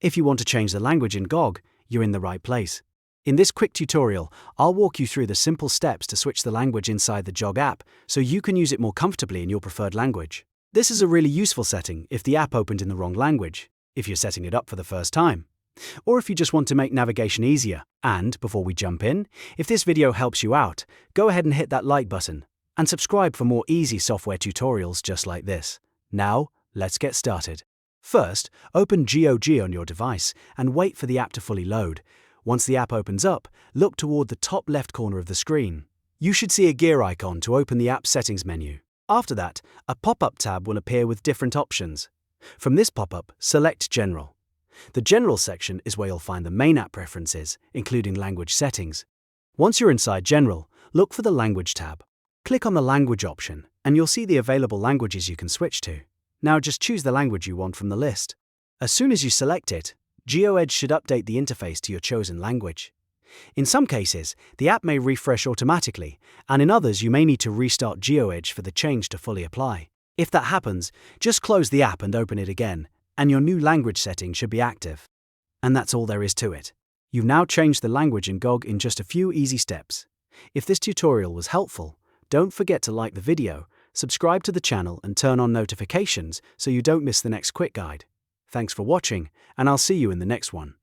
If you want to change the language in GOG, you're in the right place. In this quick tutorial, I'll walk you through the simple steps to switch the language inside the GOG app so you can use it more comfortably in your preferred language. This is a really useful setting if the app opened in the wrong language, if you're setting it up for the first time, or if you just want to make navigation easier. And before we jump in, if this video helps you out, go ahead and hit that like button and subscribe for more easy software tutorials just like this. Now, let's get started. First, open GOG on your device and wait for the app to fully load. Once the app opens up, look toward the top left corner of the screen. You should see a gear icon to open the app settings menu. After that, a pop-up tab will appear with different options. From this pop-up, select General. The General section is where you'll find the main app preferences, including language settings. Once you're inside General, look for the Language tab. Click on the Language option, and you'll see the available languages you can switch to. Now just choose the language you want from the list. As soon as you select it, GeoEdge should update the interface to your chosen language. In some cases, the app may refresh automatically, and in others you may need to restart GeoEdge for the change to fully apply. If that happens, just close the app and open it again, and your new language setting should be active. And that's all there is to it. You've now changed the language in GOG in just a few easy steps. If this tutorial was helpful, don't forget to like the video, subscribe to the channel and turn on notifications so you don't miss the next quick guide. Thanks for watching, and I'll see you in the next one.